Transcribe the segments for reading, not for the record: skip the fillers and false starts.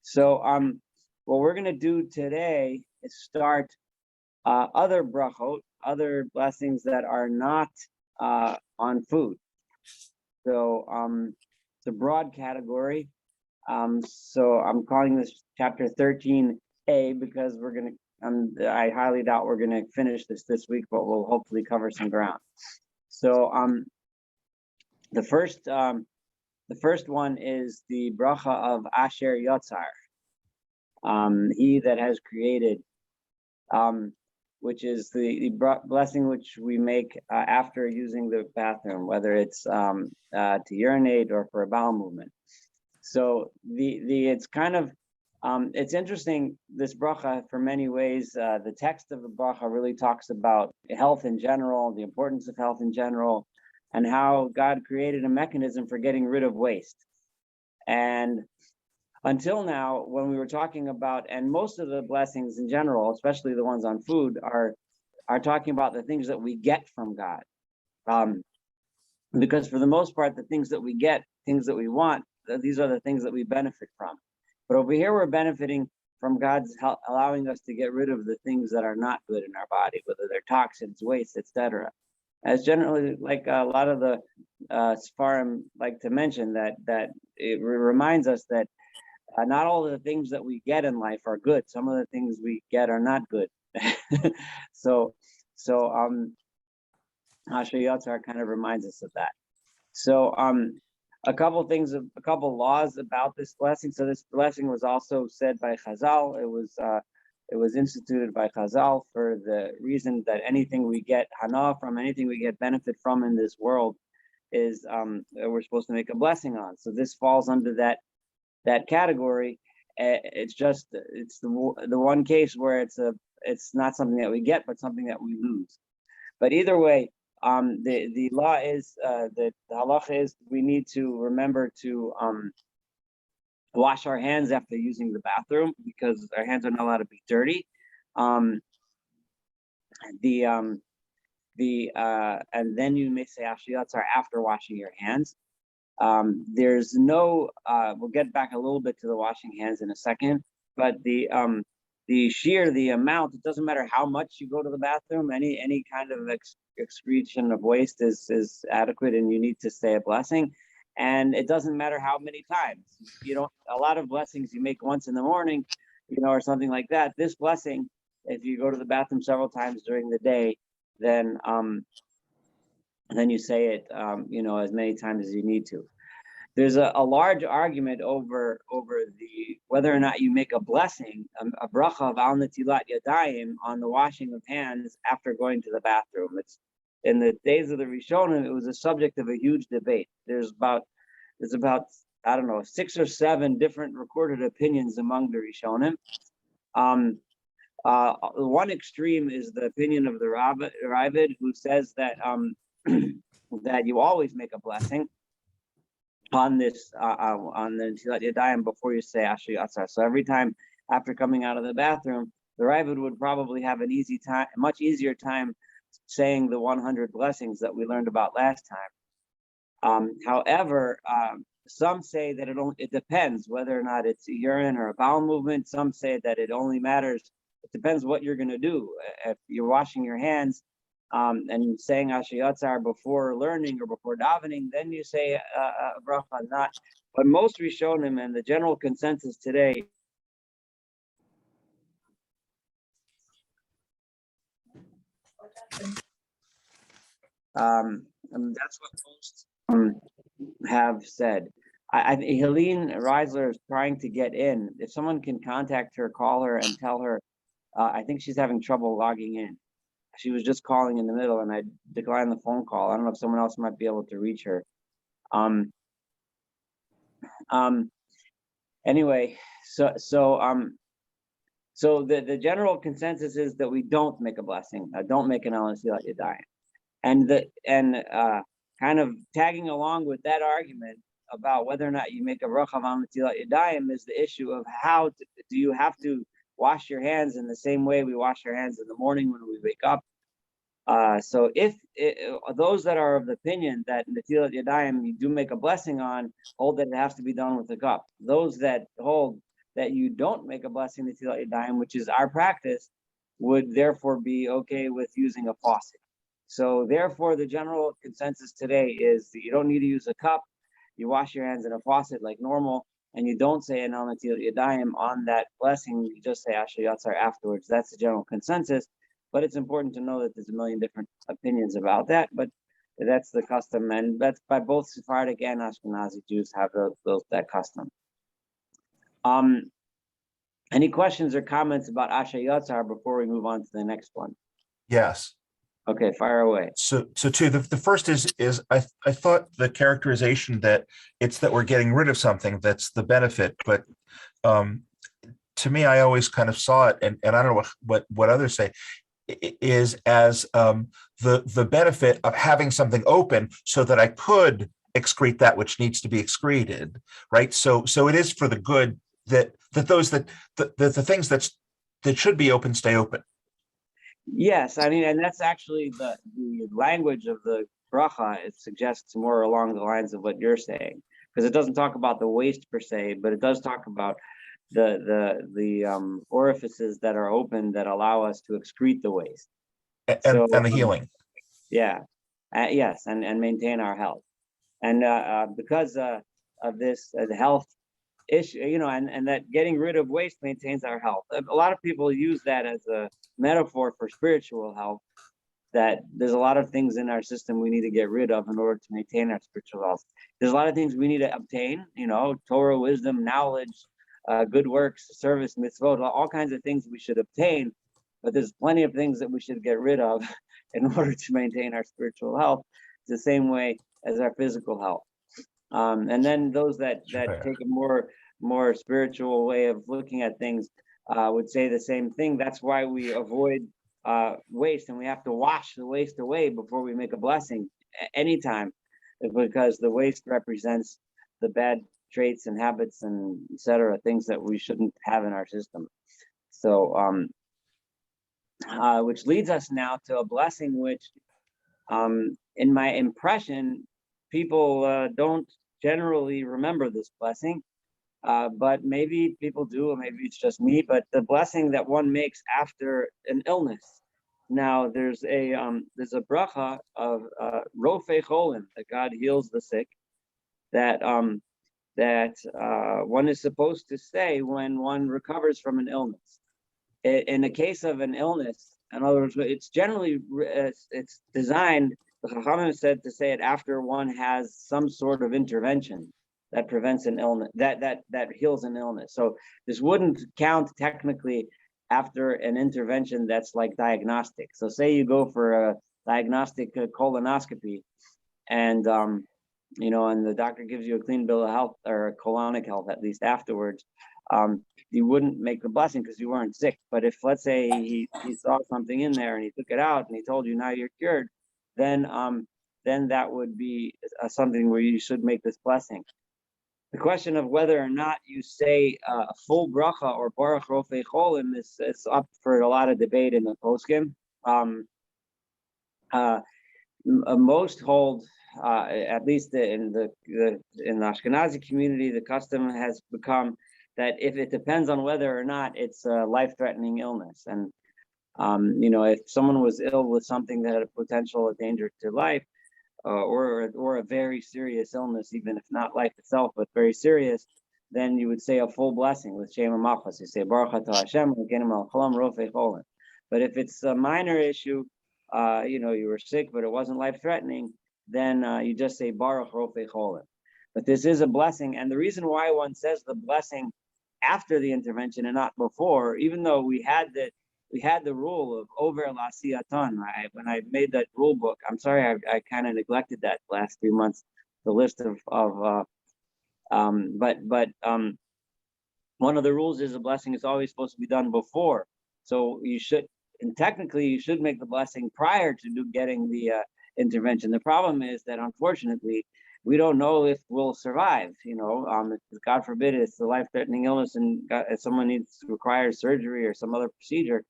So what we're going to do today is start other brachot, other blessings that are not on food. So it's a broad category. So I'm calling this chapter 13a because we're going to, I highly doubt we're going to finish this week, but we'll hopefully cover some ground. So the first one is the bracha of Asher Yotzar, he that has created, which is the blessing which we make after using the bathroom, whether it's to urinate or for a bowel movement. So it's kind of it's interesting, this bracha, for many ways. The text of the bracha really talks about health in general, the importance of health in general, and how God created a mechanism for getting rid of waste. And until now, when we were talking about, and most of the blessings in general, especially the ones on food, are talking about the things that we get from God. Because for the most part, the things that we get, things that we want, these are the things that we benefit from. But over here, we're benefiting from God's help, allowing us to get rid of the things that are not good in our body, whether they're toxins, waste, etc. As generally, like a lot of the Sfarim like to mention, that it reminds us that not all of the things that we get in life are good. Some of the things we get are not good. so Asher Yotzar kind of reminds us of that. So a couple laws about this blessing. So this blessing was also said by Chazal. It was instituted by Chazal for the reason that anything we get hana from, anything we get benefit from in this world, is we're supposed to make a blessing on. So this falls under that category. It's the one case where it's not something that we get, but something that we lose. But either way, the law is the halacha is we need to remember to wash our hands after using the bathroom, because our hands are not allowed to be dirty. And then you may say Asher Yotzar after washing your hands. There's no we'll get back a little bit to the washing hands in a second, but the shear, the amount, it doesn't matter how much you go to the bathroom, any kind of excretion of waste is adequate, and you need to say a blessing. And it doesn't matter how many times. A lot of blessings you make once in the morning, or something like that. This blessing, if you go to the bathroom several times during the day, then you say it as many times as you need to. There's a large argument over whether or not you make a blessing, a bracha of al netilat yadayim, on the washing of hands after going to the bathroom. It's in the days of the Rishonim, it was a subject of a huge debate. There's about I don't know, 6 or 7 different recorded opinions among the Rishonim. One extreme is the opinion of the Ravid, who says that that you always make a blessing on this on the Netilat Yadayim before you say Asher Yotzar. So every time after coming out of the bathroom, the Ravid would probably have much easier time saying the 100 blessings that we learned about last time. However, some say that it depends whether or not it's a urine or a bowel movement. Some say that it only matters. It depends what you're going to do. If you're washing your hands and saying Asher Yotzar before learning or before davening, then you say a bracha. Not, but most Rishonim and the general consensus today. That's what most have said. Helene Reisler is trying to get in. If someone can contact her, call her and tell her. I think she's having trouble logging in. She was just calling in the middle, and I declined the phone call. I don't know if someone else might be able to reach her. Anyway, so the general consensus is that we don't make a blessing, don't make an al netilat yadayim, and kind of tagging along with that argument about whether or not you make a bracha of al netilat yadayim is the issue of how do you have to wash your hands in the same way we wash our hands in the morning when we wake up. So if those that are of the opinion that Netilat Yadayim you do make a blessing on, hold that it has to be done with a cup. Those that hold that you don't make a blessing Netilat Yadayim, which is our practice, would therefore be okay with using a faucet. So therefore, the general consensus today is that you don't need to use a cup. You wash your hands in a faucet like normal, and you don't say Enel Netilat Yadayim on that blessing. You just say Asher Yatzar afterwards. That's the general consensus. But it's important to know that there's a million different opinions about that. But that's the custom, and that's by both Sephardic and Ashkenazi Jews have that custom. Any questions or comments about Asher Yatzar before we move on to the next one? Yes. Okay, fire away. So two. The first is I thought the characterization that it's that we're getting rid of something that's the benefit, but to me, I always kind of saw it, and I don't know what others say, is as the benefit of having something open so that I could excrete that which needs to be excreted, right? So it is for the good that the things that should be open stay open. Yes, I mean, and that's actually the language of the bracha. It suggests more along the lines of what you're saying, because it doesn't talk about the waste per se, but it does talk about the orifices that are open that allow us to excrete the waste and the healing. Yes, and maintain our health, and because of this the health issue, and that getting rid of waste maintains our health. A lot of people use that as a metaphor for spiritual health, that there's a lot of things in our system we need to get rid of in order to maintain our spiritual health. There's a lot of things we need to obtain, Torah, wisdom, knowledge, good works, service, mitzvot, all kinds of things we should obtain, but there's plenty of things that we should get rid of in order to maintain our spiritual health, the same way as our physical health. And then those that take a more spiritual way of looking at things would say the same thing. That's why we avoid waste, and we have to wash the waste away before we make a blessing anytime, because the waste represents the bad traits and habits and etc., things that we shouldn't have in our system. So which leads us now to a blessing which in my impression people don't generally remember this blessing, but maybe people do, or maybe it's just me. But the blessing that one makes after an illness. Now there's a bracha of Rofei Cholim, that God heals the sick, that one is supposed to say when one recovers from an illness. In the case of an illness, in other words, it's generally it's designed. The Chachamim said to say it after one has some sort of intervention that prevents an illness, that heals an illness. So this wouldn't count technically after an intervention that's like diagnostic. So say you go for a diagnostic colonoscopy, and and the doctor gives you a clean bill of health, or a colonic health at least afterwards. You wouldn't make the blessing because you weren't sick. But if, let's say, he saw something in there and he took it out and he told you now you're cured, then that would be something where you should make this blessing. The question of whether or not you say a full bracha or Baruch Rofei Cholim is up for a lot of debate in the poskim. Most hold, at least in the Ashkenazi community, the custom has become that if it depends on whether or not it's a life-threatening illness, and if someone was ill with something that had a potential danger to life, or a very serious illness, even if not life itself, but very serious, then you would say a full blessing with Shem HaMachos. You say Baruch Atah Hashem Elokeinu melech haolam rofei cholim. But if it's a minor issue, you were sick but it wasn't life-threatening, then you just say Baruch Rofei cholim. But this is a blessing, and the reason why one says the blessing after the intervention and not before, even though we had the rule of over l'asiyatan, right? When I made that rule book, I'm sorry, I kind of neglected that last 3 months, the list but one of the rules is a blessing is always supposed to be done before. So technically you should make the blessing prior to getting the intervention. The problem is that unfortunately we don't know if we'll survive. If God forbid it's a life-threatening illness and if someone requires surgery or some other procedure,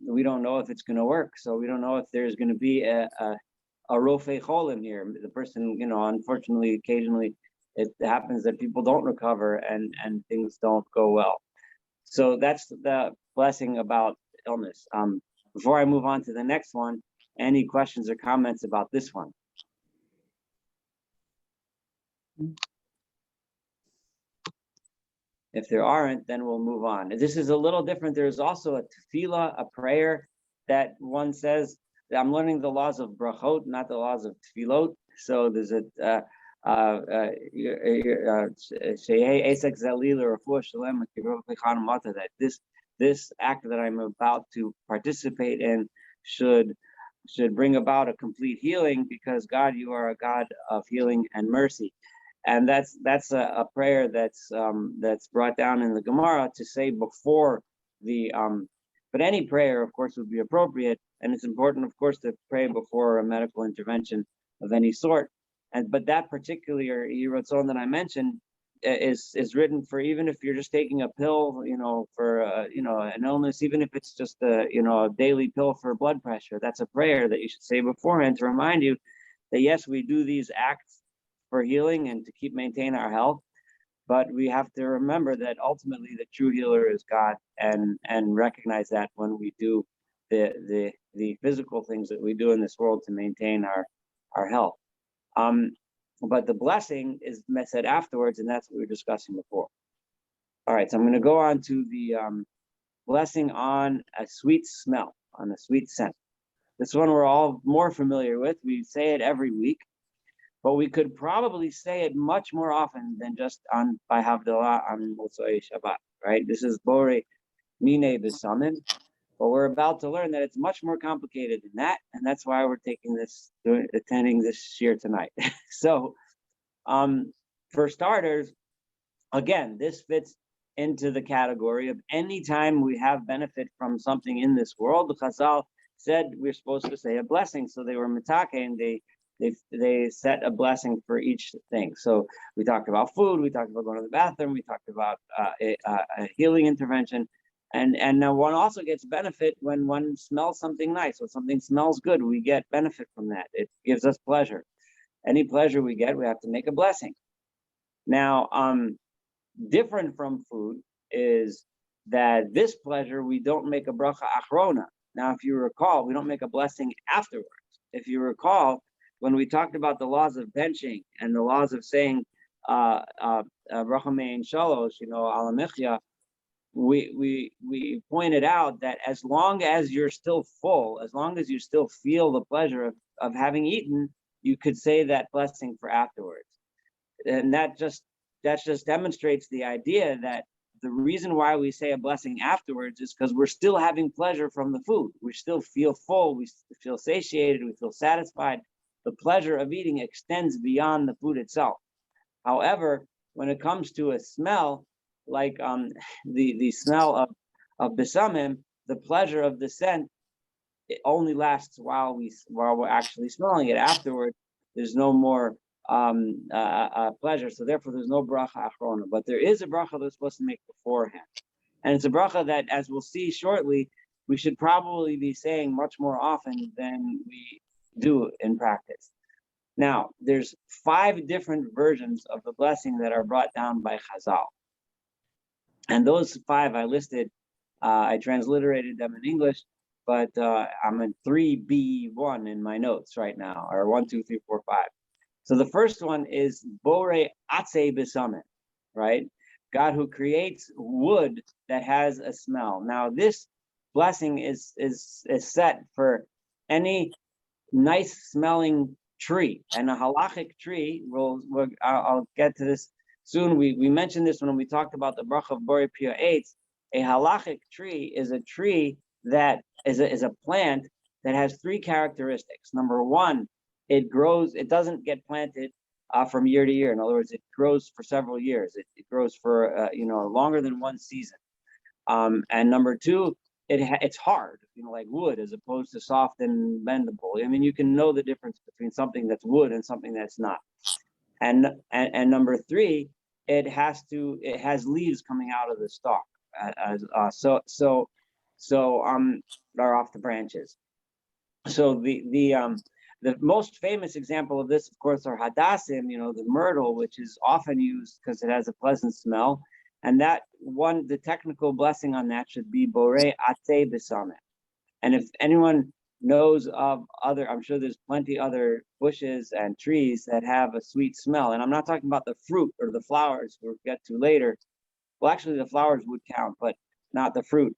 we don't know if it's going to work. So we don't know if there's going to be a rofei cholim here. The person, unfortunately, occasionally it happens that people don't recover and things don't go well. So that's the blessing about illness. Before I move on to the next one, any questions or comments about this one? If there aren't, then we'll move on. This is a little different. There's also a tefillah, a prayer that one says. I'm learning the laws of brachot, not the laws of tefillot. So there's a that this act that I'm about to participate in should bring about a complete healing, because God, you are a God of healing and mercy. And that's a prayer that's brought down in the Gemara to say before the but any prayer, of course, would be appropriate, and it's important, of course, to pray before a medical intervention of any sort. But that particular Yiratzon that I mentioned is written for even if you're just taking a pill, for an illness, even if it's just a daily pill for blood pressure. That's a prayer that you should say beforehand to remind you that yes, we do these acts for healing and to maintain our health, but we have to remember that ultimately the true healer is God, and recognize that when we do the physical things that we do in this world to maintain our health. But the blessing is said afterwards, and that's what we were discussing before. All right, so I'm going to go on to the blessing on a sweet smell, on a sweet scent. This one we're all more familiar with. We say it every week, but we could probably say it much more often than just by Havdalah on Motzei Shabbat, right? This is Borei Mine B'Samim, but we're about to learn that it's much more complicated than that, and that's why we're attending this shiur tonight. So, for starters, again, this fits into the category of any time we have benefit from something in this world. The Chazal said we're supposed to say a blessing, so they were mitake, and they set a blessing for each thing. So we talked about food, we talked about going to the bathroom, we talked about a healing intervention, and now one also gets benefit when one smells something nice. When something smells good, we get benefit from that. It gives us pleasure. Any pleasure we get, we have to make a blessing. Now, different from food is that this pleasure, we don't make a bracha achrona. Now, if you recall, we don't make a blessing afterwards. If you recall, when we talked about the laws of benching and the laws of saying bracha mein shalosh, ala mechya, we pointed out that as long as you're still full, as long as you still feel the pleasure of having eaten, you could say that blessing for afterwards. And that just demonstrates the idea that the reason why we say a blessing afterwards is because we're still having pleasure from the food. We still feel full, we feel satiated, we feel satisfied. The pleasure of eating extends beyond the food itself. However, when it comes to a smell, like the smell of besamim, the pleasure of the scent, it only lasts while we're actually smelling it. Afterward, there's no more pleasure. So therefore, there's no bracha achrona. But there is a bracha that's supposed to make beforehand, and it's a bracha that, as we'll see shortly, we should probably be saying much more often than we do in practice. Now, there's 5 different versions of the blessing that are brought down by Chazal, and those 5 I listed. I transliterated them in English, but I'm in 3B1 in my notes right now, or 1, 2, 3, 4, 5. So the first one is Borei Atzei B'Samim, right? God who creates wood that has a smell. Now this blessing is set for any nice smelling tree, and a halachic tree. I'll get to this soon. We mentioned this when we talked about the bracha of Borei Pia Eitz. A halachic tree is a tree that is a plant that has 3 characteristics. Number 1, it grows. It doesn't get planted from year to year. In other words, it grows for several years. It grows for longer than one season. And number 2, it's hard, like wood, as opposed to soft and bendable. I mean, you can know the difference between something that's wood and something that's not. And number 3, it has leaves coming out of the stalk, or off the branches. So The most famous example of this, of course, are hadassim, the myrtle, which is often used because it has a pleasant smell. And that one, the technical blessing on that should be borei atei b'sameh. And if anyone knows of other, I'm sure there's plenty other bushes and trees that have a sweet smell. And I'm not talking about the fruit or the flowers we'll get to later. Well, actually the flowers would count, but not the fruit,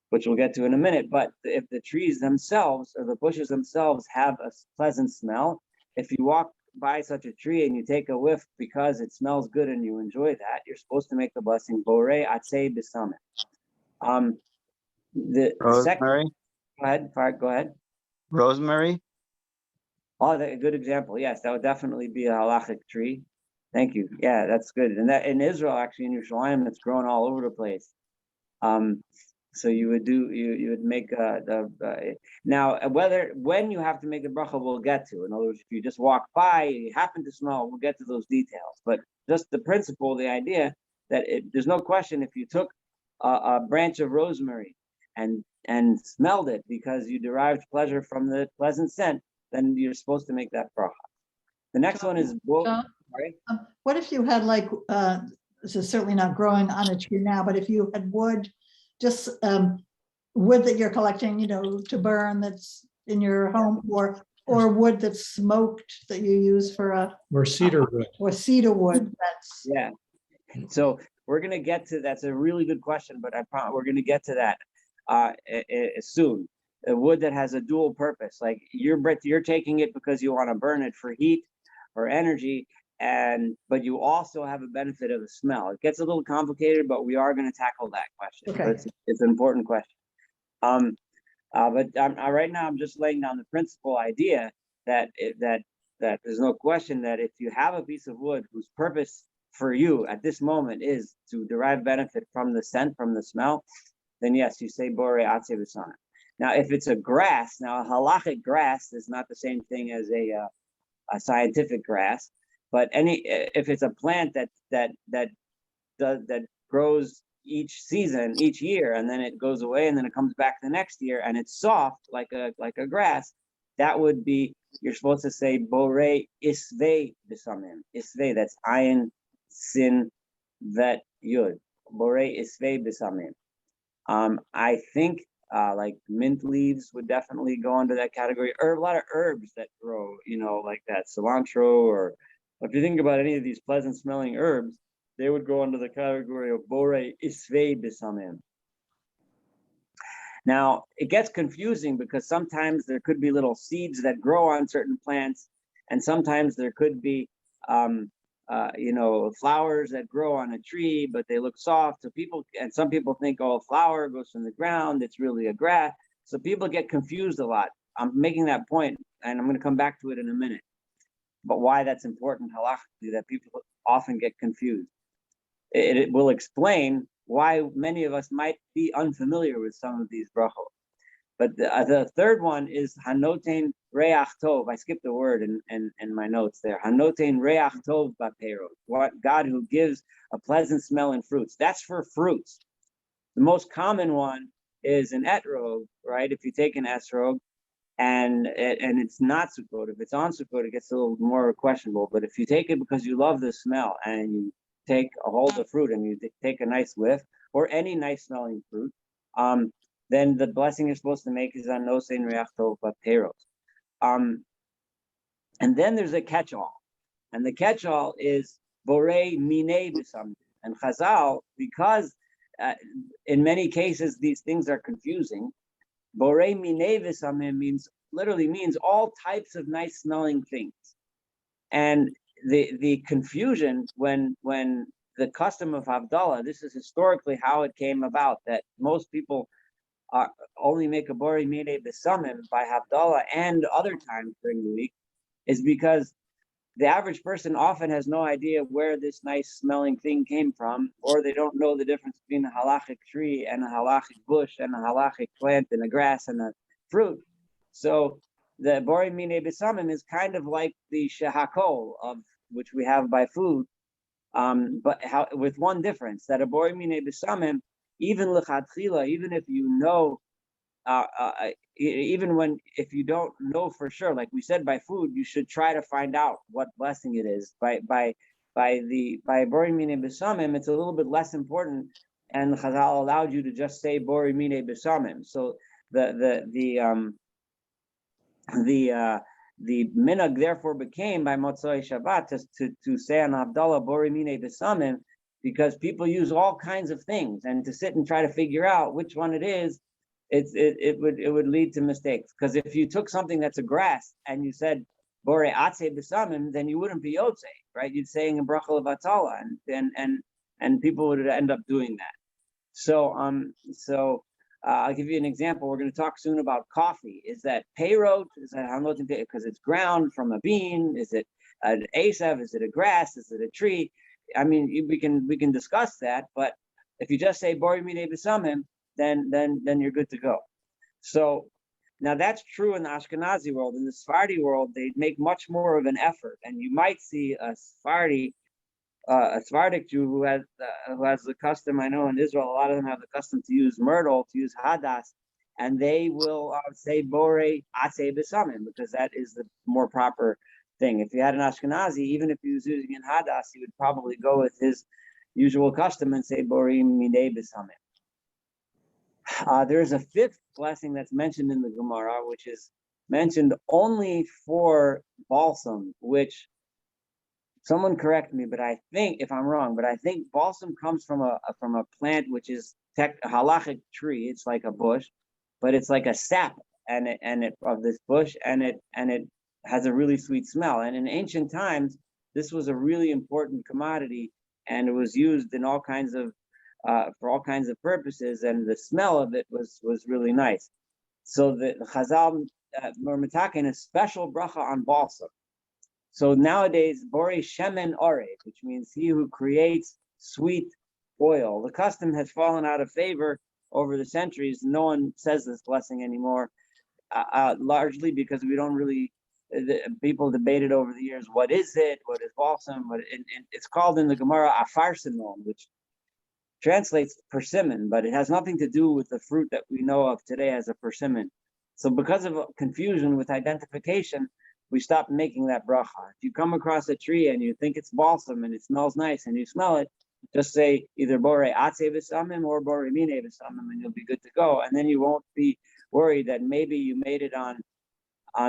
which we'll get to in a minute. But if the trees themselves or the bushes themselves have a pleasant smell, if you walk by such a tree and you take a whiff because it smells good and you enjoy that, you're supposed to make the blessing borei atzei b'sameh. The Rosemary. Second, go ahead. Rosemary. Oh, a good example. Yes, that would definitely be a halachic tree. Thank you. Yeah, that's good. And that in Israel, actually in Yerushalayim, it's grown all over the place. So you would make now when you have to make the bracha, we'll get to. In other words, if you just walk by, you happen to smell, we'll get to those details. But just the principle, the idea that there's no question if you took a branch of rosemary and smelled it because you derived pleasure from the pleasant scent, then you're supposed to make that bracha. The next one is sorry? What if you had this is certainly not growing on a tree now, but if you had wood, just wood that you're collecting, to burn that's in your home, or wood that's smoked that you use for or cedar wood. Or cedar wood. Yeah. So we're gonna get to that's a really good question, but I promise we're gonna get to that soon. A wood that has a dual purpose, like you're taking it because you want to burn it for heat or energy, but you also have a benefit of the smell. It gets a little complicated, but we are going to tackle that question. Okay. It's an important question. But right now I'm just laying down the principal idea that there's no question that if you have a piece of wood whose purpose for you at this moment is to derive benefit from the scent, from the smell, then yes, you say borei atzei b'sameh. Now, if it's a grass, now a halachic grass is not the same thing as a scientific grass, but if it's a plant that grows each season, each year, and then it goes away, and then it comes back the next year, and it's soft like a grass, that would be, you're supposed to say borei isvei b'samim. Isvei, that's ayin sin vet yud. Borei isvei b'samim. I think like mint leaves would definitely go under that category. A lot of herbs that grow, like that cilantro, or if you think about any of these pleasant smelling herbs, they would go under the category of borei isvei b'samim. Now, it gets confusing because sometimes there could be little seeds that grow on certain plants, and sometimes there could be flowers that grow on a tree, but they look soft. So some people think, oh, a flower goes from the ground, it's really a grass. So people get confused a lot. I'm making that point, and I'm going to come back to it in a minute. But why that's important halachically, that people often get confused. It will explain why many of us might be unfamiliar with some of these brachot. But the third one is hanotein reach tov. I skipped a word in my notes there. Hanotein reach tov b'peirot. What God who gives a pleasant smell in fruits. That's for fruits. The most common one is an etrog, right? If you take an esrog and it's not Sukkot, if it's on Sukkot, it gets a little more questionable. But if you take it because you love the smell and you take a hold of fruit and you take a nice whiff, or any nice smelling fruit, then the blessing you're supposed to make is on nosein reach tov b'peirot. And then there's a catch-all, and the catch-all is borei minei b'samim. And Chazal, because in many cases these things are confusing, borei minei b'samim literally means all types of nice smelling things. And the confusion when the custom of Havdalah, this is historically how it came about, that most people only make a borei minei b'samim by Havdalah and other times during the week, is because the average person often has no idea where this nice smelling thing came from, or they don't know the difference between a halachic tree and a halachic bush and a halachic plant and a grass and a fruit. So the borei minei b'samim is kind of like the shehakol, of which we have by food, but with one difference, that a borei minei b'samim, even lechatchila, even if you know even if you don't know for sure, like we said, by food, you should try to find out what blessing it is. By Bori Mine Besamim, it's a little bit less important, and Chazal allowed you to just say Bori Mine Besamim. So the minhag therefore became by Motzei Shabbat to say on Havdalah Bori Mine Besamim, because people use all kinds of things, and to sit and try to figure out which one it is, it would lead to mistakes. Because if you took something that's a grass and you said Bore Atze Besamim, then you wouldn't be Yotze, right? You'd saying a bracha of Atala, and people would end up doing that. So I'll give you an example. We're going to talk soon about coffee. Is that peyrot? Is that because it's ground from a bean? Is it an asav? Is it a grass? Is it a tree? I mean, we can discuss that, but if you just say Bori Mine Besamim, then you're good to go. So now that's true in the Ashkenazi world. In the Sephardi world, they make much more of an effort, and you might see a Sephardic Jew who has the custom. I know in Israel, a lot of them have the custom to use myrtle, to use hadas, and they will say Bore Atze Besamim, because that is the more proper thing. If you had an Ashkenazi, even if he was using in hadas, he would probably go with his usual custom and say Bore Mine Besamim. There's a fifth blessing that's mentioned in the Gemara, which is mentioned only for balsam, which someone correct me, but I think, if I'm wrong, but I think balsam comes from a plant which is a halachic tree. It's like a bush, but it's like a sap of this bush, and it has a really sweet smell. And in ancient times, this was a really important commodity, and it was used in all kinds of for all kinds of purposes, and the smell of it was really nice. So the Chazal were metaken a special bracha on balsam. So nowadays, Bore Shemen Ore, which means he who creates sweet oil. The custom has fallen out of favor over the centuries. No one says this blessing anymore, largely because we don't really. People debated over the years, what is it? What is balsam? It's called in the Gemara afar sinon, which translates persimmon, but it has nothing to do with the fruit that we know of today as a persimmon. So because of confusion with identification, we stopped making that bracha. If you come across a tree and you think it's balsam and it smells nice and you smell it, just say either Bore Atze Besamim or Bore Mine Besamim, and you'll be good to go. And then you won't be worried that maybe you made it on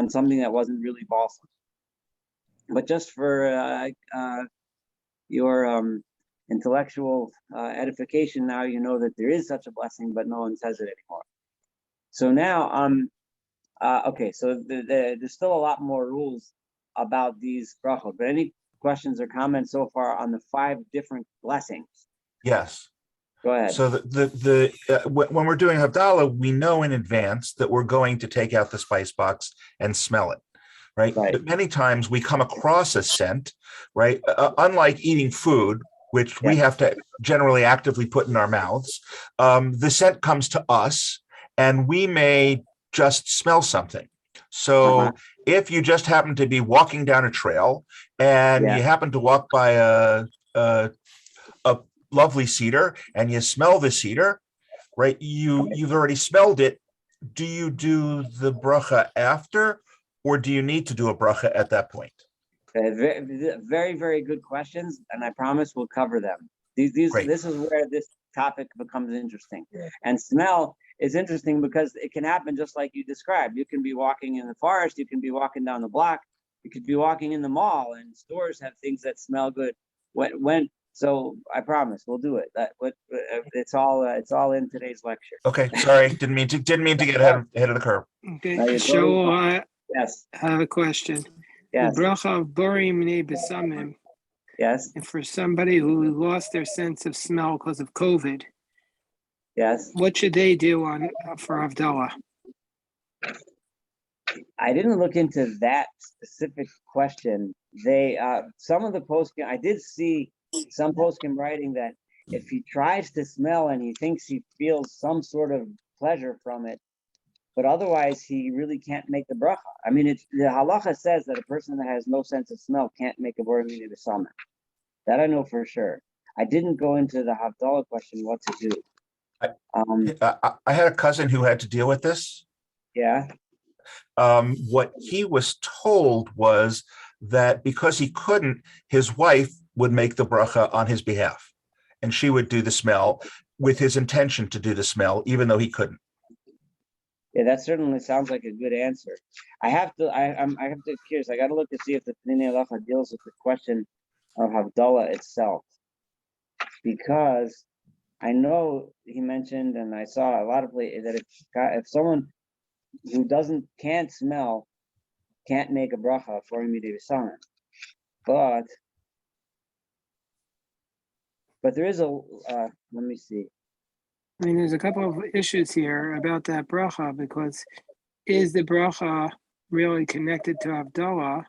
something that wasn't really balsam. But just for your intellectual edification, now you know that there is such a blessing, but no one says it anymore. So now, okay, so there's still a lot more rules about these brachot, but any questions or comments so far on the 5 different blessings? Yes. Go ahead. So when we're doing Havdalah, we know in advance that we're going to take out the spice box and smell it, right? But many times we come across a scent, right? Unlike eating food, which we have to generally actively put in our mouths, the scent comes to us, and we may just smell something. So if you just happen to be walking down a trail and you happen to walk by a lovely cedar and you smell the cedar, right? You've already smelled it. Do you do the bracha after, or do you need to do a bracha at that point? Very, very good questions, and I promise we'll cover them. This is where this topic becomes interesting. And smell is interesting because it can happen just like you described. You can be walking in the forest, you can be walking down the block, you could be walking in the mall, and stores have things that smell good. So I promise we'll do it. It's all in today's lecture. Okay, sorry, didn't mean to get ahead of the curve. Okay, so yes, I have a question. Yes. The bracha of Bore Mine Besamim. Yes. And for somebody who lost their sense of smell because of COVID, yes, what should they do for Havdalah? I didn't look into that specific question. They some of the poskim, I did see some poskim writing that if he tries to smell and he thinks he feels some sort of pleasure from it, but otherwise he really can't make the bracha. I mean, the halacha says that a person that has no sense of smell can't make a Bore Mine Besamim. That I know for sure. I didn't go into the Havdalah question what to do. I had a cousin who had to deal with this. Yeah, What he was told was that because he couldn't, his wife would make the bracha on his behalf, and she would do the smell with his intention to do the smell, even though he couldn't. yeah, that certainly sounds like a good answer. I have to, I have to curious. I got to look to see if the Pnei Halacha deals with the question of Havdalah itself, because I know he mentioned, and I saw a lot of places that if someone who can't smell can't make a bracha for immediate Besamim, but there is a let me see. I mean, there's a couple of issues here about that bracha, because is the bracha really connected to Havdalah?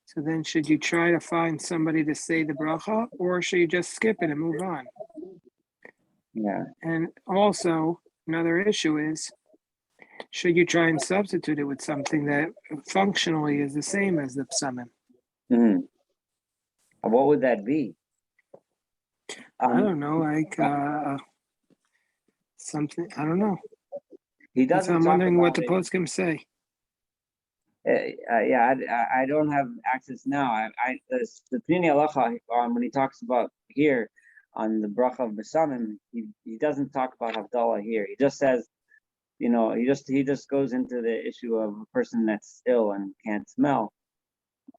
So then should you try to find somebody to say the bracha, or should you just skip it and move on? Yeah, And also, another issue is, should you try and substitute it with something that functionally is the same as the psamim? mm-hmm. What would that be? I don't know, like something, I don't know. He That's doesn't. I'm talk wondering what about the it. poskim say. Yeah, I don't have access now. The Pnei Halacha, when he talks about here on the bracha of Besamim, he doesn't talk about Havdalah here. He just says, you know, he just goes into the issue of a person that's ill and can't smell.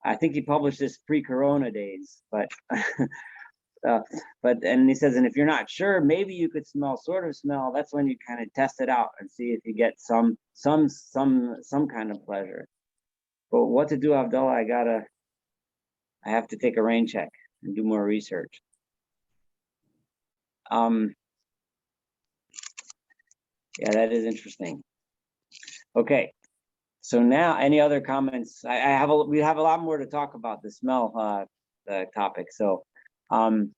I think he published this pre-corona days, but and he says, and if you're not sure, maybe you could sort of smell. That's when you kind of test it out and see if you get some kind of pleasure. But what to do, Havdalah, I have to take a rain check and do more research. Yeah, that is interesting. Okay, so now any other comments? We have a lot more to talk about the smell topic. So, I'm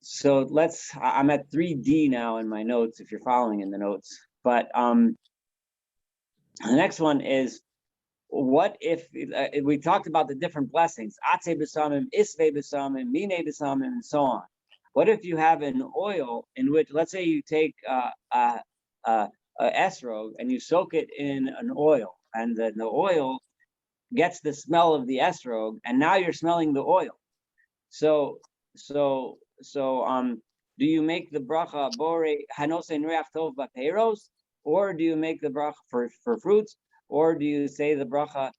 at 3D now in my notes, if you're following in the notes. But the next one is, what if we talked about the different blessings, Atze Besamim, Isve Besamim, Mine Besamim, and so on. What if you have an oil in which, let's say you take a esrog and you soak it in an oil, and the oil gets the smell of the esrog, and now you're smelling the oil. So do you make the bracha bore hanosein reach tov b'peiros, or do you make the bracha for fruits, or do you say the bracha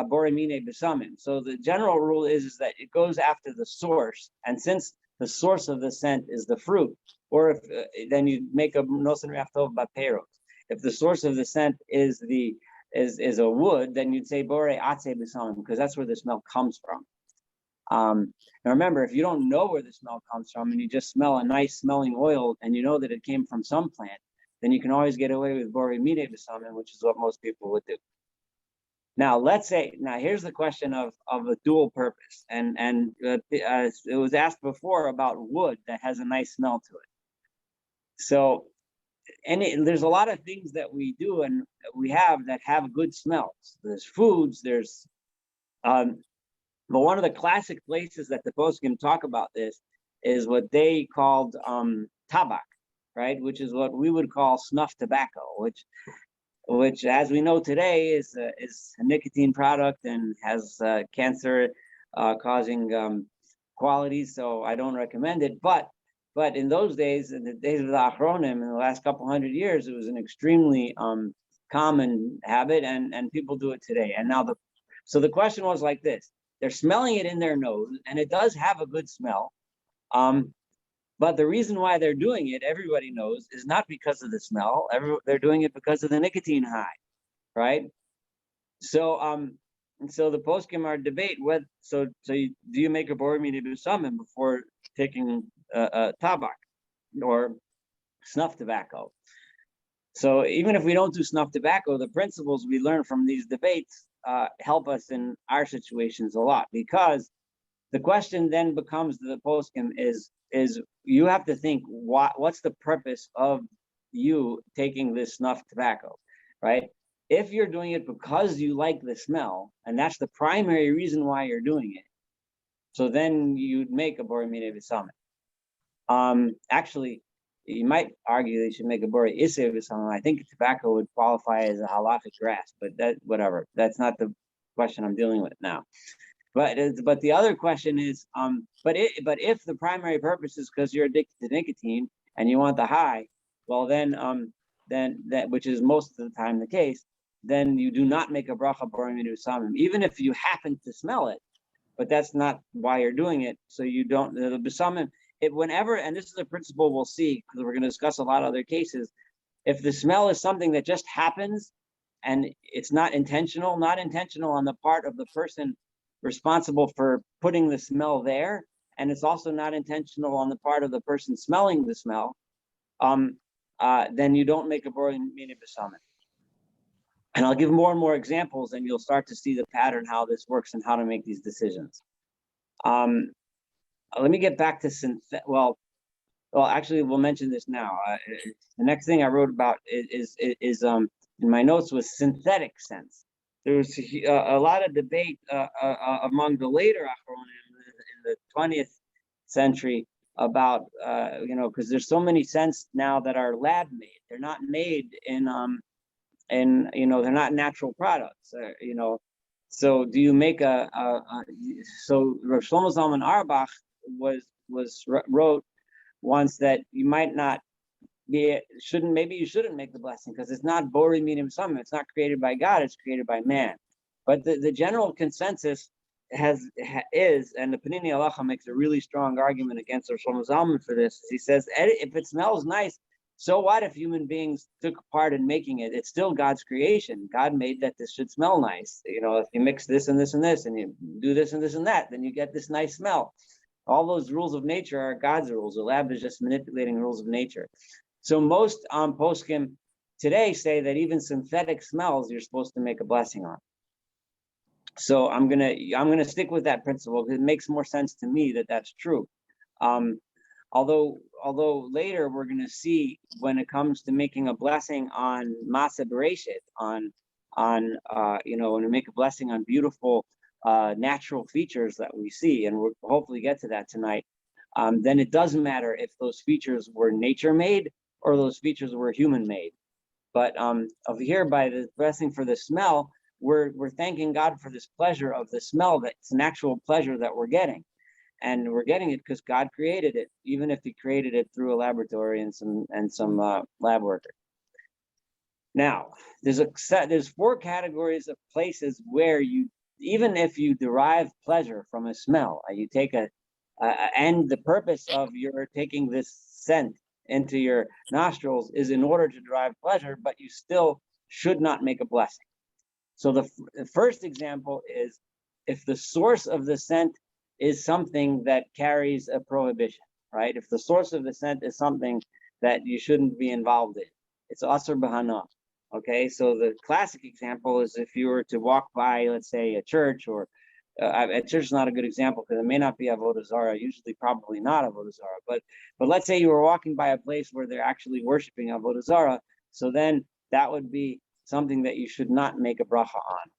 bore mine besamim? So the general rule is that it goes after the source, and since the source of the scent is the fruit, or if then you make a nosein reach tov b'peiros. If the source of the scent is a wood, then you'd say bore atze besamim, because that's where the smell comes from. Now remember, if you don't know where the smell comes from and you just smell a nice smelling oil and you know that it came from some plant, then you can always get away with bore mine besamim, which is what most people would do. Now, here's the question of a dual purpose, and it was asked before about wood that has a nice smell to it. So, there's a lot of things that we do and we have that have good smells. There's foods, but one of the classic places that the poskim talk about this is what they called tabak, right? Which is what we would call snuff tobacco, which as we know today is a nicotine product and has cancer causing qualities. So I don't recommend it. But in those days, in the days of the Achronim, in the last couple 100 years, it was an extremely common habit, and people do it today. And now so the question was like this. They're smelling it in their nose, and it does have a good smell. But the reason why they're doing it, everybody knows, is not because of the smell. They're doing it because of the nicotine high, right? So the poskim are debate do you make a bore mine besamim before taking tabak or snuff tobacco? So even if we don't do snuff tobacco, the principles we learn from these debates help us in our situations a lot, because the question then becomes to the poskim is you have to think what's the purpose of you taking this snuff tobacco, right? If you're doing it because you like the smell and that's the primary reason why you're doing it, so then you'd make a bore mine besamim. Actually, you might argue they should make a bori isay or something. I think tobacco would qualify as a halachic grass, but that whatever. That's not the question I'm dealing with now. But the other question is, but if the primary purpose is because you're addicted to nicotine and you want the high, well then that, which is most of the time the case, then you do not make a bracha bori minu samim, even if you happen to smell it. But that's not why you're doing it. So you don't, the besamim, it whenever, and this is a principle we'll see, because we're going to discuss a lot of other cases, if the smell is something that just happens and it's not intentional on the part of the person responsible for putting the smell there, and it's also not intentional on the part of the person smelling the smell, then you don't make a bori minu besamim. And I'll give more and more examples, and you'll start to see the pattern, how this works and how to make these decisions. Let me get back to well, actually, we'll mention this now. The next thing I wrote about is in my notes was synthetic sense. There was a lot of debate among the later Achronim in the 20th century about, because there's so many scents now that are lab made. They're not made in and they're not natural products, so do you make so Rav Shlomo Zalman Auerbach wrote once that you might not maybe you shouldn't make the blessing because it's not bori minu besamim, it's not created by God, it's created by man. But the general consensus is, and the Panini Halacha makes a really strong argument against Rav Shlomo Zalman for this. He says, if it smells nice, so what if human beings took part in making it? It's still God's creation. God made that this should smell nice. If you mix this and this and this, and you do this and this and that, then you get this nice smell. All those rules of nature are God's rules. The lab is just manipulating rules of nature. So most poskim today say that even synthetic smells you're supposed to make a blessing on. So I'm gonna stick with that principle because it makes more sense to me that that's true. Although later we're going to see when it comes to making a blessing on Masa Bereshit, when we make a blessing on beautiful natural features that we see, and we'll hopefully get to that tonight, then it doesn't matter if those features were nature made or those features were human made. But over here, by the blessing for the smell, we're thanking God for this pleasure of the smell. That's an actual pleasure that we're getting. And we're getting it because God created it, even if He created it through a laboratory and some lab worker. Now, there's 4 categories of places where even if you derive pleasure from a smell, you take and the purpose of your taking this scent into your nostrils is in order to derive pleasure, but you still should not make a blessing. So the first example is if the source of the scent is something that carries a prohibition, right? If the source of the scent is something that you shouldn't be involved in, it's asur b'hana. Okay, so the classic example is if you were to walk by, let's say, a church, or a church is not a good example because it may not be avodah zarah, usually probably not avodah zarah, but let's say you were walking by a place where they're actually worshiping avodah zarah, so then that would be something that you should not make a bracha on.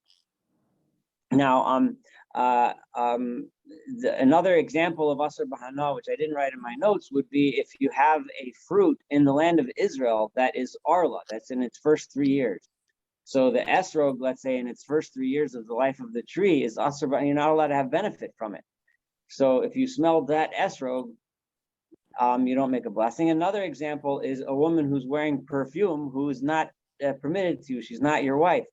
Now, another example of asur b'hana, which I didn't write in my notes, would be if you have a fruit in the land of Israel that is arla, that's in its first 3 years. So the esrog, let's say, in its first 3 years of the life of the tree is asur b'hana, you're not allowed to have benefit from it. So if you smell that esrog, you don't make a blessing. Another example is a woman who's wearing perfume who is not permitted to, she's not your wife.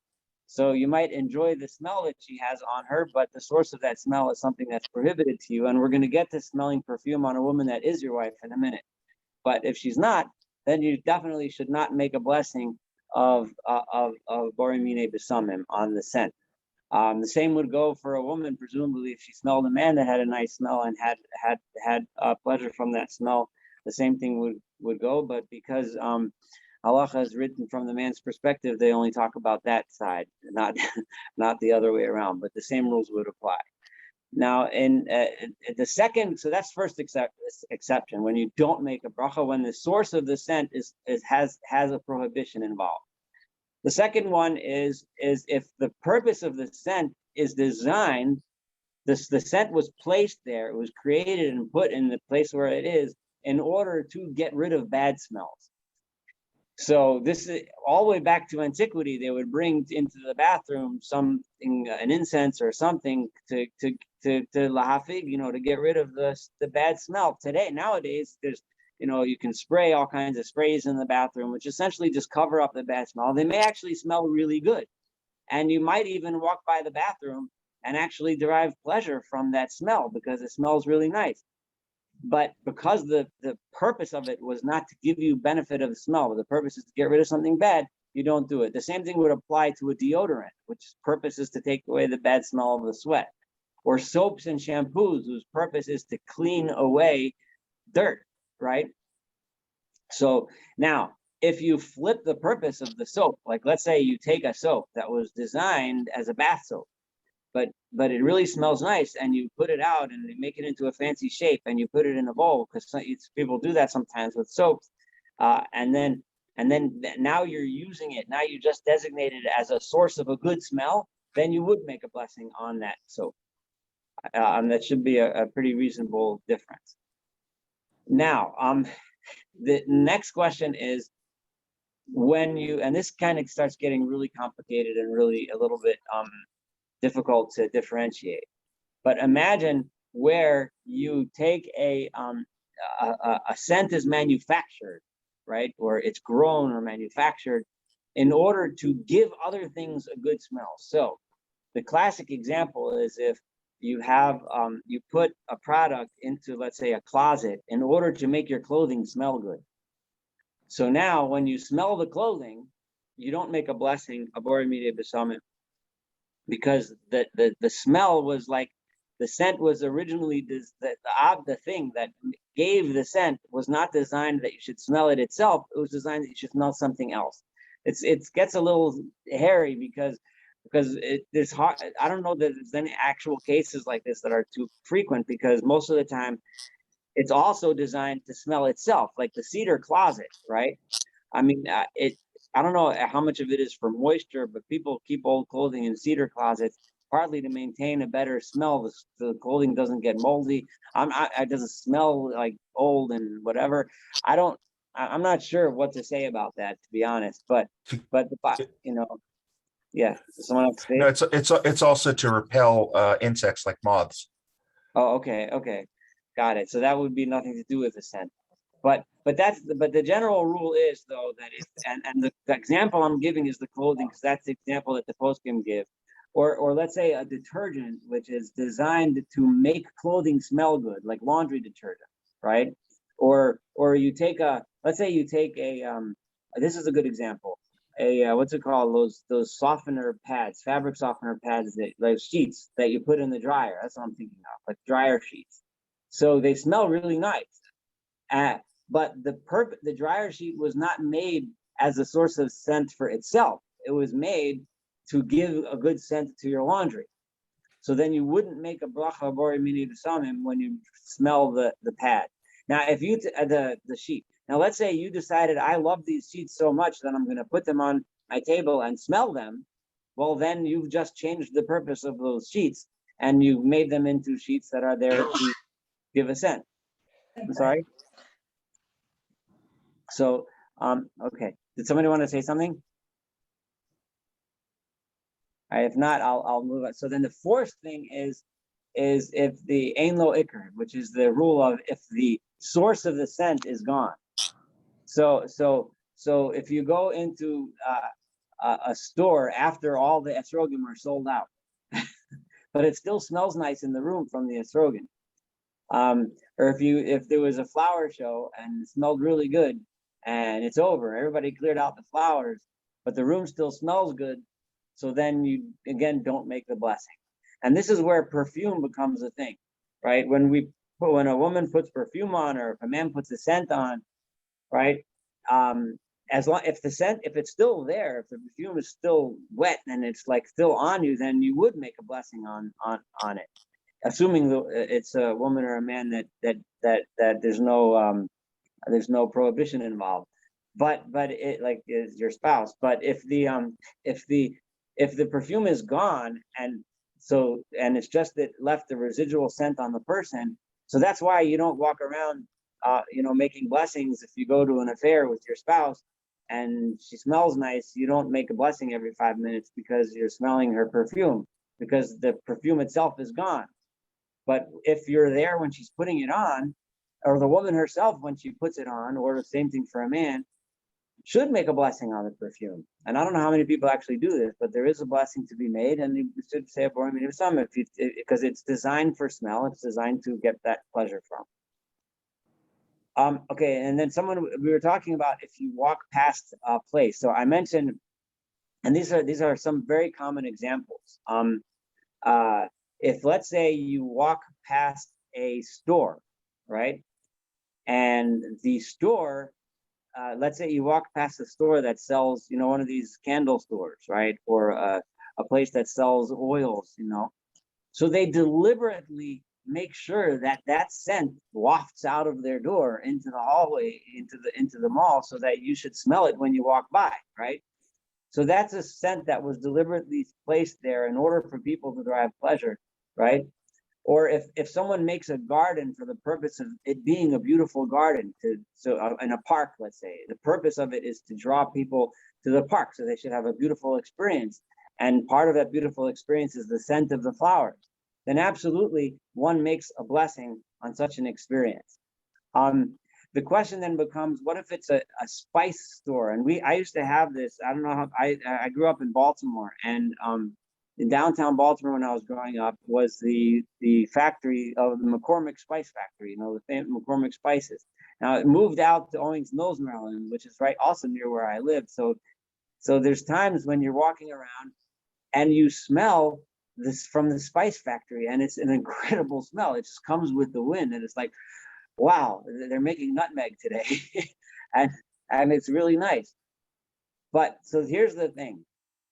So you might enjoy the smell that she has on her, but the source of that smell is something that's prohibited to you. And we're going to get to smelling perfume on a woman that is your wife in a minute. But if she's not, then you definitely should not make a blessing of bori minu besamim on the scent. The same would go for a woman, presumably, if she smelled a man that had a nice smell and had pleasure from that smell. The same thing would go, but because halacha is written from the man's perspective, they only talk about that side, not the other way around. But the same rules would apply. Now, in the second, so that's first exception when you don't make a bracha when the source of the scent has a prohibition involved. The second one is if the purpose of the scent is designed, the scent was placed there, it was created and put in the place where it is in order to get rid of bad smells. So this is all the way back to antiquity. They would bring into the bathroom something, an incense or something to lahafig, to get rid of the bad smell. Nowadays, there's, you can spray all kinds of sprays in the bathroom, which essentially just cover up the bad smell. They may actually smell really good, and you might even walk by the bathroom and actually derive pleasure from that smell because it smells really nice. But because the purpose of it was not to give you benefit of the smell, but the purpose is to get rid of something bad, you don't do it. The same thing would apply to a deodorant, which purpose is to take away the bad smell of the sweat, or soaps and shampoos, whose purpose is to clean away dirt, right? So now, if you flip the purpose of the soap, like let's say you take a soap that was designed as a bath soap, but it really smells nice, and you put it out and they make it into a fancy shape, and you put it in a bowl, because people do that sometimes with soaps, and then now you're using it. Now you just designate it as a source of a good smell. Then you would make a blessing on that soap. That should be a pretty reasonable difference. Now, the next question is, when you, and this kind of starts getting really complicated and really a little bit difficult to differentiate. But imagine where you take a scent is manufactured, right? Or it's grown or manufactured in order to give other things a good smell. So the classic example is if you have, you put a product into, let's say, a closet in order to make your clothing smell good. So now when you smell the clothing, you don't make a blessing, abore mide besamim, because the smell was like, the scent was originally the thing that gave the scent was not designed that you should smell it itself. It was designed that you should smell something else. It gets a little hairy because there's hard. I don't know that there's any actual cases like this that are too frequent, because most of the time it's also designed to smell itself, like the cedar closet, right? I mean, I don't know how much of it is for moisture, but people keep old clothing in cedar closets partly to maintain a better smell. The clothing doesn't get moldy. It doesn't smell like old and whatever. I'm not sure what to say about that, to be honest. But yeah. Someone else say? No, it's also to repel insects like moths. Oh, okay, got it. So that would be nothing to do with the scent. But the general rule is, though, that if and the example I'm giving is the clothing, because that's the example that the poskim give, or let's say a detergent which is designed to make clothing smell good, like laundry detergent, right? Or you take let's say you take this is a good example, what's it called, those softener pads, fabric softener pads, those sheets that you put in the dryer. That's what I'm thinking of, like dryer sheets. So they smell really nice. But the dryer sheet was not made as a source of scent for itself. It was made to give a good scent to your laundry. So then you wouldn't make a bracha bori mini besamim when you smell the pad. Now, if you the sheet. Now, let's say you decided, I love these sheets so much that I'm going to put them on my table and smell them. Well, then you've just changed the purpose of those sheets, and you've made them into sheets that are there to give a scent. I'm sorry. So, okay. Did somebody want to say something? All right, if not, I'll move on. So then the fourth thing is if the ein lo ikar, which is the rule of if the source of the scent is gone. So if you go into a store after all the esrogim are sold out, but it still smells nice in the room from the esrogim, or if there was a flower show and it smelled really good, and it's over, everybody cleared out the flowers, but the room still smells good, so then you again don't make the blessing. And this is where perfume becomes a thing, right? When a woman puts perfume on, or if a man puts a scent on, right? As long if it's still there, if the perfume is still wet and it's like still on you, then you would make a blessing on it, assuming it's a woman or a man that there's no prohibition involved, but it like is your spouse. But if the perfume is gone, and it's just that left the residual scent on the person, so that's why you don't walk around making blessings. If you go to an affair with your spouse and she smells nice, you don't make a blessing every 5 minutes because you're smelling her perfume, because the perfume itself is gone. But if you're there when she's putting it on, or the woman herself when she puts it on, or the same thing for a man, should make a blessing on the perfume. And I don't know how many people actually do this, but there is a blessing to be made, and you should say a borim minim some because it's designed for smell. It's designed to get that pleasure from. Okay, and then we were talking about if you walk past a place. So I mentioned, and these are some very common examples. If let's say you walk past a store, right, and the store, let's say you walk past a store that sells, one of these candle stores, right, or a place that sells oils, so they deliberately make sure that that scent wafts out of their door into the hallway, into the mall, so that you should smell it when you walk by, right? So that's a scent that was deliberately placed there in order for people to derive pleasure, right? Or if someone makes a garden for the purpose of it being a beautiful garden, in a park, let's say, the purpose of it is to draw people to the park, so they should have a beautiful experience. And part of that beautiful experience is the scent of the flowers. Then absolutely one makes a blessing on such an experience. The question then becomes, what if it's a spice store? And I used to have this, I don't know how, I grew up in Baltimore, and in downtown Baltimore when I was growing up was the factory of the McCormick Spice Factory, the famous McCormick Spices. Now it moved out to Owings Mills, Maryland, which is right also near where I live. So there's times when you're walking around and you smell this from the spice factory, and it's an incredible smell. It just comes with the wind, and it's like, wow, they're making nutmeg today. and it's really nice. But so here's the thing.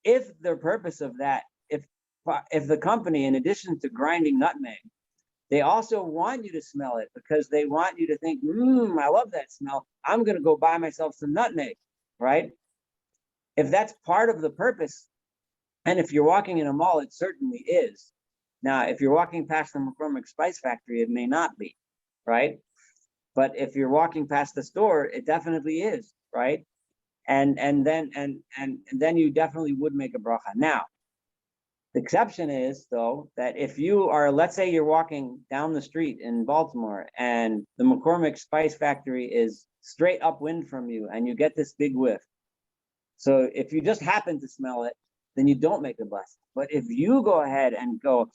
If the purpose of that, if the company, in addition to grinding nutmeg, they also want you to smell it because they want you to think, I love that smell, I'm going to go buy myself some nutmeg, right? If that's part of the purpose, and if you're walking in a mall, it certainly is. Now, if you're walking past the McCormick Spice Factory, it may not be, right? But if you're walking past the store, it definitely is, right? And then you definitely would make a bracha. Now, the exception is, though, that if you are, let's say you're walking down the street in Baltimore and the McCormick Spice Factory is straight upwind from you and you get this big whiff. So if you just happen to smell it, then you don't make a blessing. But if you go ahead and go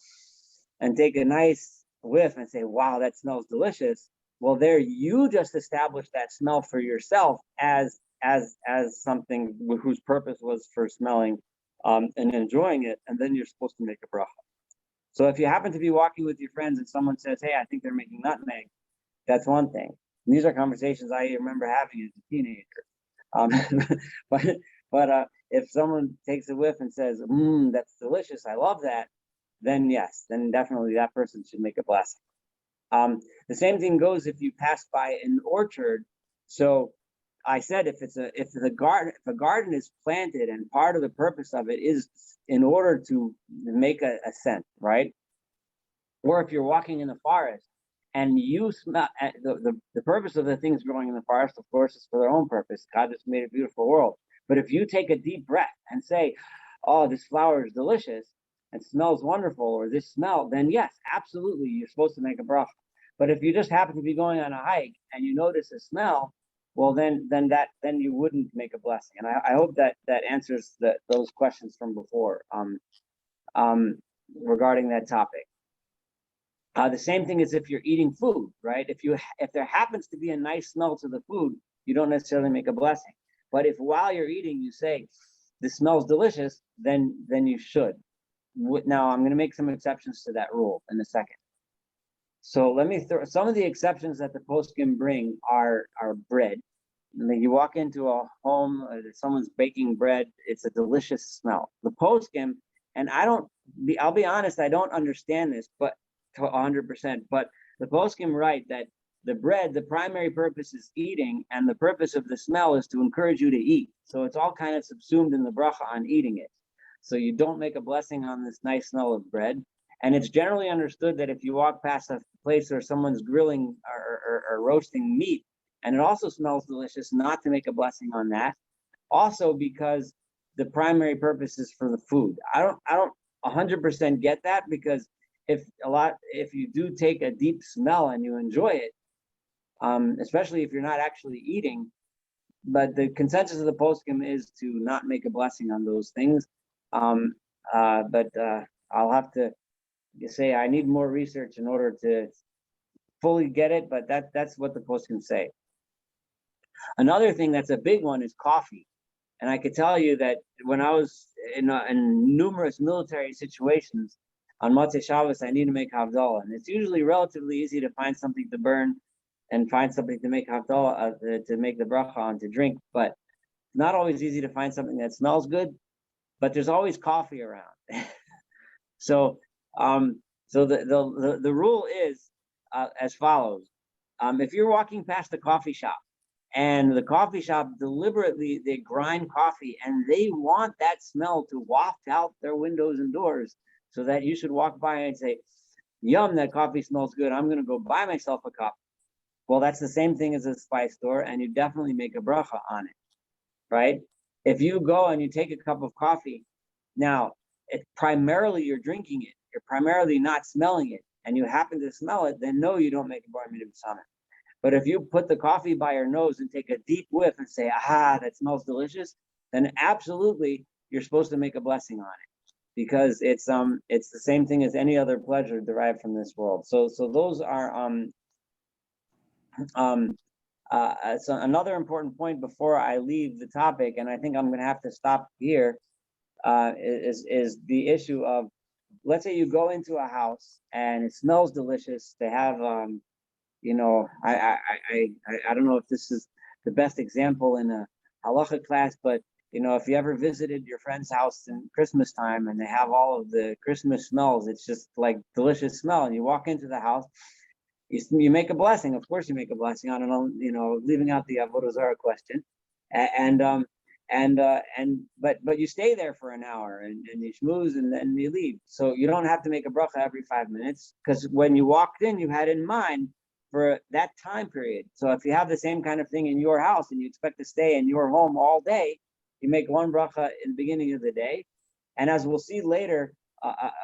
and take a nice whiff and say, wow, that smells delicious, well, there you just established that smell for yourself as something whose purpose was for smelling and enjoying it, and then you're supposed to make a bracha. So if you happen to be walking with your friends and someone says, hey, I think they're making nutmeg, that's one thing. And these are conversations I remember having as a teenager. But if someone takes a whiff and says, that's delicious, I love that, then yes, then definitely that person should make a blessing. The same thing goes if you pass by an orchard. So I said, if a garden is planted and part of the purpose of it is in order to make a scent, right? Or if you're walking in the forest and you smell, the purpose of the things growing in the forest, of course, is for their own purpose. God just made a beautiful world. But if you take a deep breath and say, oh, this flower is delicious and smells wonderful, or this smell, then yes, absolutely, you're supposed to make a bracha. But if you just happen to be going on a hike and you notice a smell, well, then you wouldn't make a blessing. And I hope that answers those questions from before regarding that topic. The same thing is if you're eating food, right? If there happens to be a nice smell to the food, you don't necessarily make a blessing. But if while you're eating you say, this smells delicious, then you should. Now I'm going to make some exceptions to that rule in a second. So let me throw some of the exceptions that the poskim bring are bread. And you walk into a home, someone's baking bread, it's a delicious smell. The poskim, and I'll be honest, I don't understand this, but to 100%. But the poskim write that the bread, the primary purpose is eating, and the purpose of the smell is to encourage you to eat. So it's all kind of subsumed in the bracha on eating it. So you don't make a blessing on this nice smell of bread. And it's generally understood that if you walk past place where someone's grilling or roasting meat, and it also smells delicious, not to make a blessing on that. Also, because the primary purpose is for the food. I don't 100% get that, because if you do take a deep smell and you enjoy it, especially if you're not actually eating, but the consensus of the poskim is to not make a blessing on those things. But I'll have to say I need more research in order to fully get it, but that's what the poskim say. Another thing that's a big one is coffee. And I could tell you that when I was in numerous military situations, on Motzei Shabbos, I need to make Havdalah. And it's usually relatively easy to find something to burn and find something to make Havdalah, to make the bracha on, to drink. But not always easy to find something that smells good, but there's always coffee around. So the rule is as follows. If you're walking past a coffee shop, and the coffee shop deliberately, they grind coffee and they want that smell to waft out their windows and doors, so that you should walk by and say, yum, that coffee smells good, I'm gonna go buy myself a cup. Well, that's the same thing as a spice store, and you definitely make a bracha on it, right? If you go and you take a cup of coffee, now, primarily you're drinking it, you're primarily not smelling it, and you happen to smell it, then no, you don't make a bar mitzvah summit. But if you put the coffee by your nose and take a deep whiff and say, aha, that smells delicious, then absolutely you're supposed to make a blessing on it, because it's the same thing as any other pleasure derived from this world. So those are so another important point before I leave the topic, and I think I'm going to have to stop here, is the issue of, let's say you go into a house and it smells delicious. They have you know, I don't know if this is the best example in a halacha class, but you know, if you ever visited your friend's house in Christmas time and they have all of the Christmas smells, it's just like delicious smell. And you walk into the house, you make a blessing. Of course, you make a blessing on it. You know, leaving out the avodah zarah question, but you stay there for an hour and you schmooze and then you leave. So you don't have to make a bracha every 5 minutes, because when you walked in, you had in mind for that time period. So if you have the same kind of thing in your house and you expect to stay in your home all day, you make one bracha in the beginning of the day. And as we'll see later,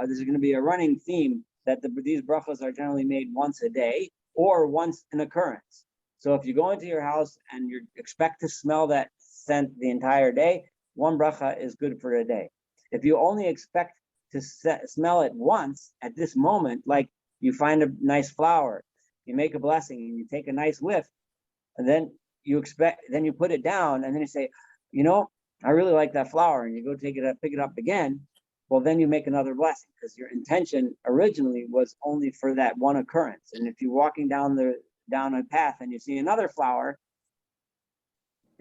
there's going to be a running theme that these brachas are generally made once a day or once an occurrence. So if you go into your house and you expect to smell that scent the entire day, one bracha is good for a day. If you only expect to smell it once at this moment, like you find a nice flower, you make a blessing and you take a nice whiff, and then you put it down, and then you say, you know, I really like that flower, and you go pick it up again. Well, then you make another blessing, because your intention originally was only for that one occurrence. And if you're walking down a path and you see another flower,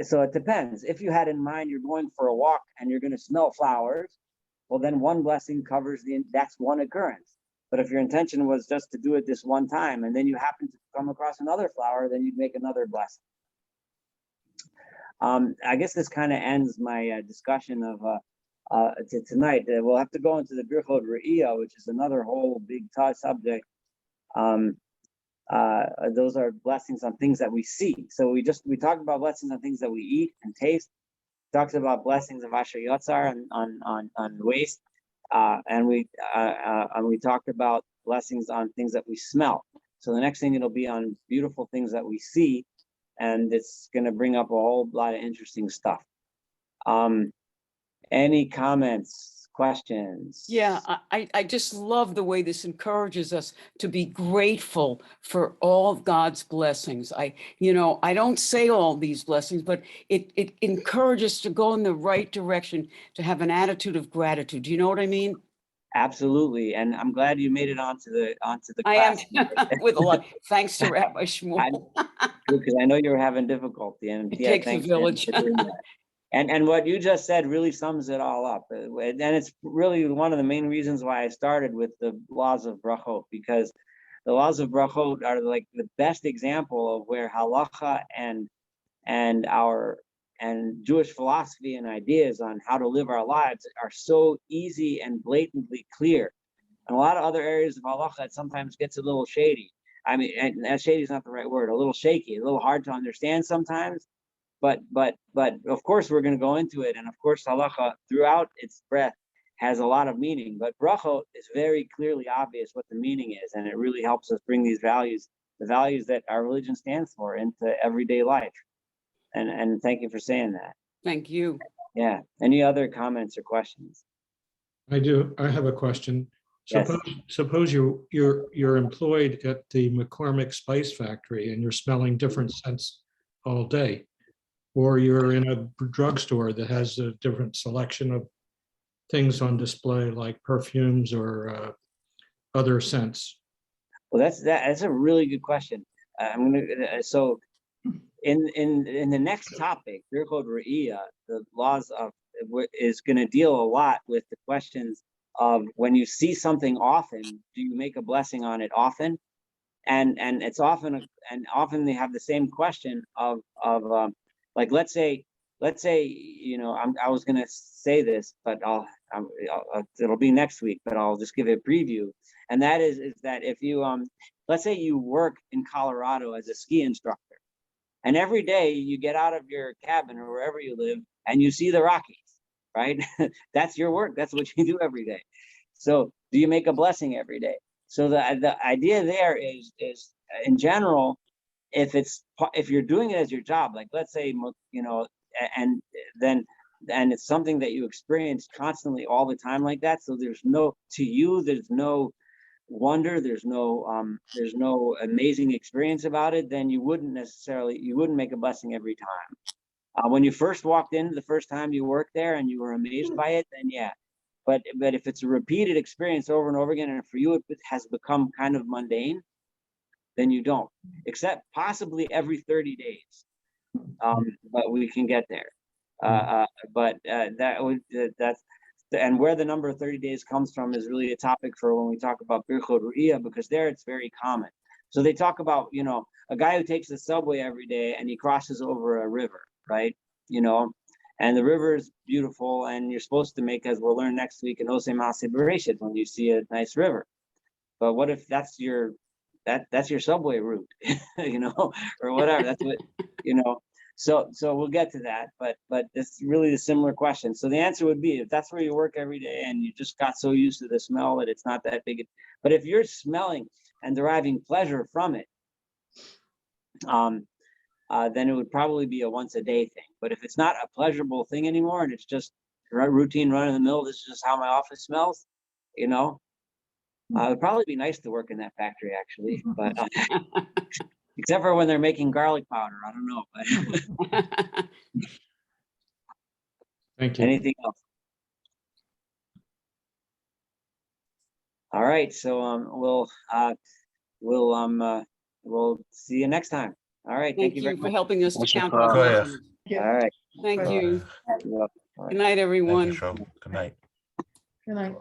so it depends. If you had in mind you're going for a walk and you're going to smell flowers, well, then one blessing covers that's one occurrence. But if your intention was just to do it this one time, and then you happen to come across another flower, then you'd make another blessing. I guess this kind of ends my discussion of tonight. We'll have to go into the Birchot Re'iyah, which is another whole big subject. Those are blessings on things that we see. So we talked about blessings on things that we eat and taste. Talks about blessings of Asher Yotzar on waste. And we talked about blessings on things that we smell. So the next thing, it'll be on beautiful things that we see, and it's going to bring up a whole lot of interesting stuff. Any comments, questions? Yeah, I just love the way this encourages us to be grateful for all of God's blessings. I don't say all these blessings, but it encourages to go in the right direction, to have an attitude of gratitude. Do you know what I mean? Absolutely, and I'm glad you made it onto the I class. am with a lot, thanks to Rabbi Shmuel. Because I know you're having difficulty, and It takes a thanks village. for doing that. And what you just said really sums it all up. And it's really one of the main reasons why I started with the laws of brachot, because the laws of brachot are like the best example of where halacha and Jewish philosophy and ideas on how to live our lives are so easy and blatantly clear. And a lot of other areas of halacha, it sometimes gets a little shady. I mean, and shady is not the right word, a little shaky, a little hard to understand sometimes. But of course we're going to go into it, and of course halacha throughout its breadth has a lot of meaning. But brachot is very clearly obvious what the meaning is, and it really helps us bring these values, the values that our religion stands for, into everyday life. And thank you for saying that. Thank you. Yeah. Any other comments or questions? I do. I have a question. Yes. Suppose you're employed at the McCormick Spice Factory and you're smelling different scents all day, or you're in a drugstore that has a different selection of things on display like perfumes or other scents. Well, that's a really good question. I'm gonna so in the next topic, Birchot Re'iyah, the laws of is going to deal a lot with the questions of when you see something often, do you make a blessing on it often? And it's often they have the same question of like let's say I was going to say this, but it'll be next week, but I'll just give it a preview. And that is that if you let's say you work in Colorado as a ski instructor, and every day you get out of your cabin or wherever you live and you see the Rockies, right? That's your work. That's what you do every day. So do you make a blessing every day? So the idea there is in general, if you're doing it as your job, like let's say, and it's something that you experience constantly all the time like that. So there's no wonder, there's no amazing experience about it, then you wouldn't make a blessing every time. When you first walked in the first time you worked there and you were amazed by it, then yeah. But if it's a repeated experience over and over again, and for you it has become kind of mundane, then you don't, except possibly every 30 days. But we can get there. That's and where the number of 30 days comes from is really a topic for when we talk about Birchot Re'iyah, because there it's very common. So they talk about, a guy who takes the subway every day and he crosses over a river, right? And the river is beautiful, and you're supposed to make, as we'll learn next week, an Oseh Maaseh Bereshit when you see a nice river. But what if that's your subway route, or whatever? That's what, So we'll get to that, but it's really a similar question. So the answer would be, if that's where you work every day and you just got so used to the smell that it's not that big. But if you're smelling and deriving pleasure from it, then it would probably be a once a day thing. But if it's not a pleasurable thing anymore and it's just routine run of the mill, this is just how my office smells, it would probably be nice to work in that factory actually, but except for when they're making garlic powder, I don't know. But Thank you. anything else? All right, so we'll see you next time. All right, thank you very for much. helping us to count Go our ahead. blessings. All right. Thank you. You're welcome. All right. Good night, Thank everyone. you, Shom. Good night. Good night.